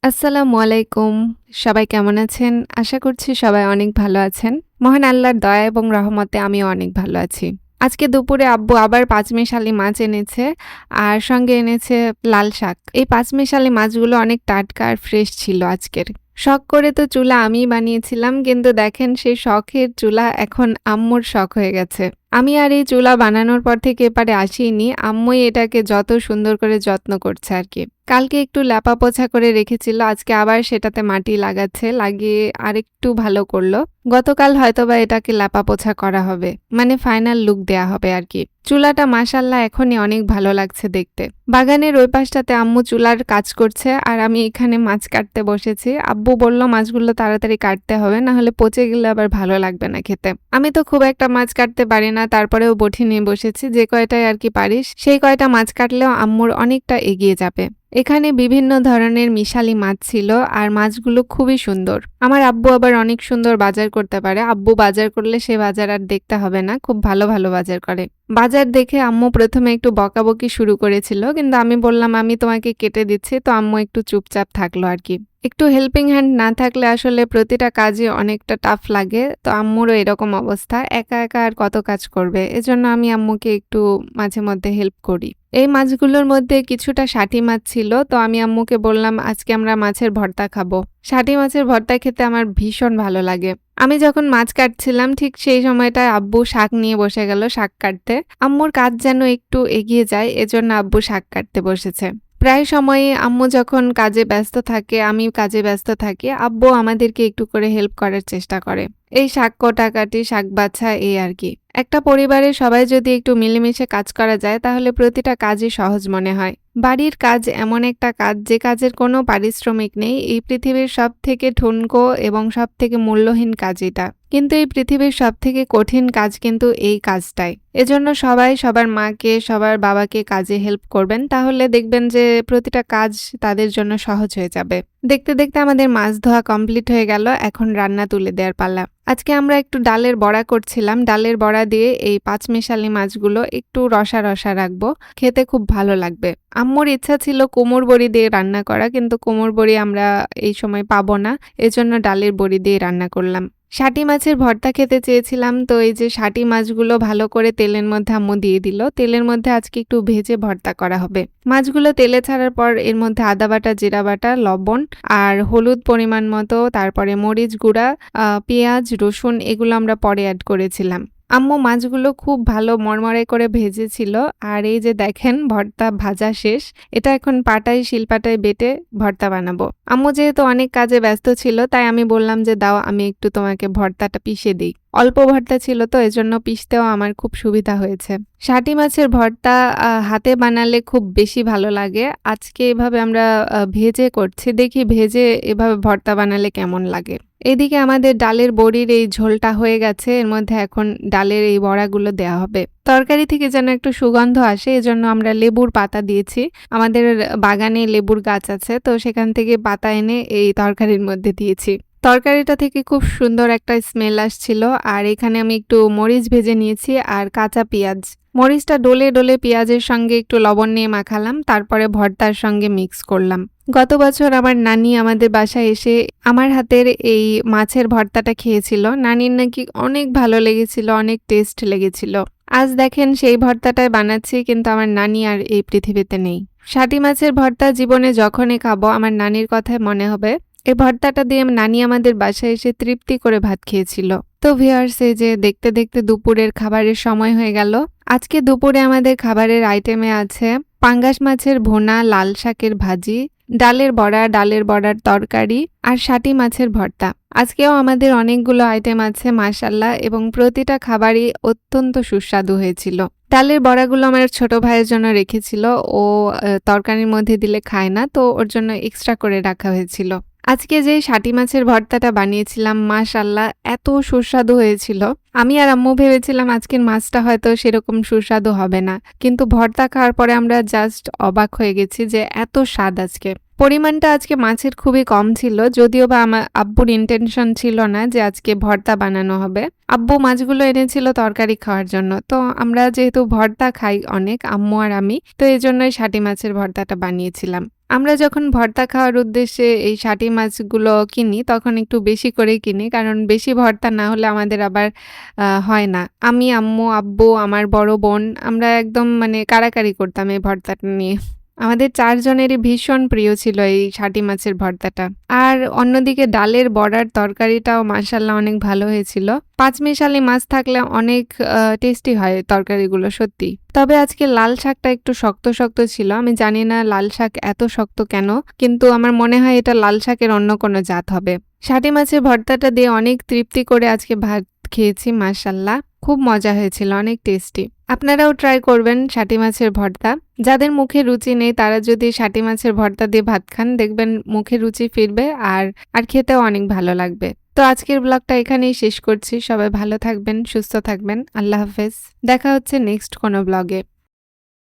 আসসালামু আলাইকুম। সবাই কেমন আছেন? আশা করছি সবাই অনেক ভালো আছেন। মহান আল্লাহর দয়া এবং রহমতে আমিও অনেক ভালো আছি। আজকে দুপুরে আব্বু আবার পাঁচমিশালি মাছ এনেছে আর সঙ্গে এনেছে লাল শাক। এই পাঁচমিশালি মাছগুলো অনেক টাটকা আর ফ্রেশ ছিল আজকের। শখ করে তো চুলা আমিই বানিয়েছিলাম, কিন্তু দেখেন সেই শখের চুলা এখন আম্মুর শখ হয়ে গেছে। আমি আর এই চুলা বানানোর পর থেকে এপারে আসিনি। আম্মুই এটাকে যত সুন্দর করে যত্ন করছে আরকি। কালকে একটু লেপা পোছা করে রেখেছিল, আজকে আবার সেটাতে মাটি লাগাচ্ছে, লাগিয়ে আরেকটু ভালো করলো। গতকাল হয়তোবা এটাকে লেপা পোছা করা হবে, মানে ফাইনাল লুক দেয়া হবে আরকি। চুলাটা মাশাআল্লাহ এখনই অনেক ভালো লাগছে দেখতে। বাগানের ওই পাশটাতে আম্মু চুলার কাজ করছে আর আমি এখানে মাছ কাটতে বসেছি। আব্বু বলল মাছগুলো তাড়াতাড়ি কাটতে হবে, না হলে পচে গেলে আবার ভালো লাগবে না খেতে। আমি তো খুব একটা মাছ কাটতে পারি না, তারপরেও বটি নিয়ে বসেছি। যে কয়টাই আরকি পারিস সেই কয়টা মাছ কাটলেও আম্মুর অনেকটা এগিয়ে যাবে। এখানে বিভিন্ন ধরনের মিশালি মাছ ছিল আর মাছগুলো খুবই সুন্দর। আমার আব্বু আবার অনেক সুন্দর বাজার করতে পারে। আব্বু বাজার করলে সে বাজার আর দেখতে হবে না, খুব ভালো ভালো বাজার করে। বাজার দেখে আম্মু প্রথমে একটু বকাবকি শুরু করেছিল, কিন্তু আমি বললাম আমি তোমাকে কেটে দিচ্ছি, তো আম্মু একটু চুপচাপ থাকলো আর কি। একটু হেল্পিং হ্যান্ড না থাকলে আসলে প্রতিটা কাজে অনেকটা টাফ লাগে। তো আম্মুরও এরকম অবস্থা, একা একা আর কত কাজ করবে। এজন্য আমি আম্মুকে একটু মাঝে মধ্যে হেল্প করি। এই মাছগুলোর মধ্যে কিছুটা শাটি মাছ ছিল, তো আমি আম্মুকে বললাম আজকে আমরা মাছের ভর্তা খাবো। শাটি মাছের ভর্তা খেতে আমার ভীষণ ভালো লাগে। আমি যখন মাছ কাটছিলাম ঠিক সেই সময়টায় আব্বু শাক নিয়ে বসে গেল শাক কাটতে। আম্মুর কাজ যেন একটু এগিয়ে যায়, এজন্য আব্বু শাক কাটতে বসেছে। প্রায় সময়ই আম্মু যখন কাজে ব্যস্ত থাকে, আমি কাজে ব্যস্ত থাকি, আব্বু আমাদেরকে একটু করে হেল্প করার চেষ্টা করে। এই শাক কাটাকাটি, শাক বাছা, এই আর কি। একটা পরিবারের সবাই যদি একটু মিলেমিশে কাজ করা যায় তাহলে প্রতিটা কাজই সহজ মনে হয়। বাড়ির কাজ এমন একটা কাজ যে কাজের কোনো পারিশ্রমিক নেই। এই পৃথিবীর সবথেকে ঠুনকো এবং সবথেকে মূল্যহীন কাজ এটা। কিন্তু এই পৃথিবীর সবথেকে কঠিন কাজ কিন্তু এই কাজটাই। এজন্য সবাই সবার মাকে, সবার বাবাকে কাজে হেল্প করবেন, তাহলে দেখবেন যে প্রতিটা কাজ তাদের জন্য সহজ হয়ে যাবে। দেখতে দেখতে আমাদের মাছ ধোয়া কমপ্লিট হয়ে গেল, এখন রান্না তুলে দেওয়ার পালা। আজকে আমরা একটু ডালের বড়া করছিলাম। ডালের বড়া দিয়ে এই পাঁচমিশালি মাছগুলো একটু রসা রসা রাখবো, খেতে খুব ভালো লাগবে। আম্মুর ইচ্ছা ছিল কুমড় বড়ি দিয়ে রান্না করা, কিন্তু কুমড় বড়ি আমরা এই সময় পাবো না, এজন্য ডালের বড়ি দিয়ে রান্না করলাম। শাটি মাছের ভর্তা খেতে চেয়েছিলাম, তো এই যে শাটি মাছগুলো ভালো করে তেলের মধ্যে আম্মু দিয়ে দিল। তেলের মধ্যে আজকে একটু ভেজে ভর্তা করা হবে। মাছগুলো তেলে ছাড়ার পর এর মধ্যে আদা বাটা, জিরা বাটা, লবণ আর হলুদ পরিমাণ মতো, তারপরে মরিচ গুঁড়া, পেঁয়াজ, রসুন এগুলো আমরা পরে অ্যাড করেছিলাম। আম্মু মাছগুলো খুব ভালো মরমরে করে ভেজেছিল। আর এই যে দেখেন ভর্তা ভাজা শেষ। এটা এখন শিলপাটায় বেটে ভর্তা বানাবো। আম্মু যেহেতু অনেক কাজে ব্যস্ত ছিল, তাই আমি বললাম যে দাও আমি একটু তোমাকে ভর্তাটা পিষে দিই। অল্প ভর্তা ছিল তো এজন্য পিষতেও আমার খুব সুবিধা হয়েছে। শাটি মাছের ভর্তা হাতে বানালে খুব বেশি ভালো লাগে। আজকে এভাবে আমরা ভেজে করছি, দেখি ভেজে এভাবে ভর্তা বানালে কেমন লাগে। এদিকে আমাদের ডালের বড়ির এই ঝোলটা হয়ে গেছে, এর মধ্যে এখন ডালের এই বড়াগুলো দেওয়া হবে। তরকারি থেকে যেন একটু সুগন্ধ আসে, এজন্য আমরা লেবুর পাতা দিয়েছি। আমাদের বাগানে লেবুর গাছ আছে, তো সেখান থেকে পাতা এনে এই তরকারির মধ্যে দিয়েছি। তরকারিটা থেকে খুব সুন্দর একটা স্মেল আসছিল। আর এখানে আমি একটু মরিচ ভেজে নিয়েছি আর কাঁচা পেঁয়াজ। মরিচটা ডলে ডলে পেঁয়াজের সঙ্গে একটু লবণ নিয়ে মাখালাম, তারপরে ভর্তার সঙ্গে মিক্স করলাম। গত বছর আমার নানি আমাদের বাসায় এসে আমার হাতের এই মাছের ভর্তাটা খেয়েছিল। নানির নাকি অনেক ভালো লেগেছিল, অনেক টেস্ট লেগেছিল। আজ দেখেন সেই ভর্তাটাই বানাচ্ছি, কিন্তু আমার নানি আর এই পৃথিবীতে নেই। শাটি মাছের ভর্তা জীবনে যখনই খাবো আমার নানির কথাই মনে হবে। এই ভর্তাটা দিয়ে নানি আমাদের বাসায় এসে তৃপ্তি করে ভাত খেয়েছিল। তো ভিউয়ার্স, এই যে দেখতে দেখতে দুপুরের খাবারের সময় হয়ে গেল। আজকে দুপুরে আমাদের খাবারের আইটেমে আছে পাঙ্গাস মাছের ভুনা, লাল শাকের ভাজি, ডালের বড়া, ডালের বড়ার তরকারি আর শাটি মাছের ভর্তা। আজকেও আমাদের অনেকগুলো আইটেম আছে মাশাআল্লাহ, এবং প্রতিটা খাবারই অত্যন্ত সুস্বাদু হয়েছিল। ডালের বড়াগুলো আমার ছোট ভাইয়ের জন্য রেখেছিল, ও তরকারির মধ্যে দিলে খায় না, তো ওর জন্য এক্সট্রা করে রাখা হয়েছিল। আজকে যে শাটি মাছের ভর্তাটা বানিয়েছিলাম মাশাআল্লাহ এত সুস্বাদু হয়েছিল। আমি আর আম্মু ভেবেছিলাম আজকের মাছটা হয়তো সেরকম সুস্বাদু হবে না, কিন্তু ভর্তা খাওয়ার পরে আমরা জাস্ট অবাক হয়ে গেছি যে এত স্বাদ আজকে। পরিমাণটা আজকে মাছের খুবই কম ছিল, যদিও বা আমার আব্বুর ইন্টেনশন ছিল না যে আজকে ভর্তা বানানো হবে। আব্বু মাছগুলো এনেছিল তরকারি খাওয়ার জন্য, তো আমরা যেহেতু ভর্তা খাই অনেক, আম্মু আর আমি, তো এই জন্যই শাটি মাছের ভর্তাটা বানিয়েছিলাম। আমরা যখন ভর্তা খাওয়ার উদ্দেশ্যে এই শাটি মাছগুলো কিনি, তখন একটু বেশি করেই কিনি। কারণ বেশি ভর্তা না হলে আমাদের আবার হয় না। আমি, আম্মু, আব্বু, আমার বড় বোন আমরা একদম মানে কাড়াকাড়ি করতাম এই ভর্তাটা নিয়ে। আমাদের ৪ জনেরই ভীষণ প্রিয় ছিল এই শাটি মাছের ভর্তাটা। আর অন্যদিকে ডালের বড়ার তরকারিটাও মাশাআল্লাহ অনেক ভালো হয়েছিল। পাঁচমিশালি মাছ থাকলে অনেক টেস্টি হয় তরকারিগুলো সত্যি। তবে আজকে লাল শাকটা একটু শক্ত, শক্ত ছিল। আমি জানি না লাল শাক এত শক্ত কেন? কিন্তু আমার মনে হয় এটা লাল শাকের অন্য কোনো জাত হবে। শাটি মাছের ভর্তাটা দিয়ে অনেক তৃপ্তি করে আজকে ভাত খেয়েছি মাশাআল্লাহ। খুব মজা হয়েছিল, অনেক টেস্টি। আপনারাও ট্রাই করবেন শাটি মাছের ভর্তা। যাদের মুখে রুচি নেই তারা যদি শাটি মাছের ভর্তা দিয়ে ভাত খান দেখবেন মুখে রুচি ফিরবে আর খেতেও অনেক ভালো লাগবে। তো আজকের ব্লগটা এখানেই শেষ করছি। সবাই ভালো থাকবেন, সুস্থ থাকবেন। আল্লাহ হাফেজ। দেখা হচ্ছে নেক্সট কোনো ব্লগে।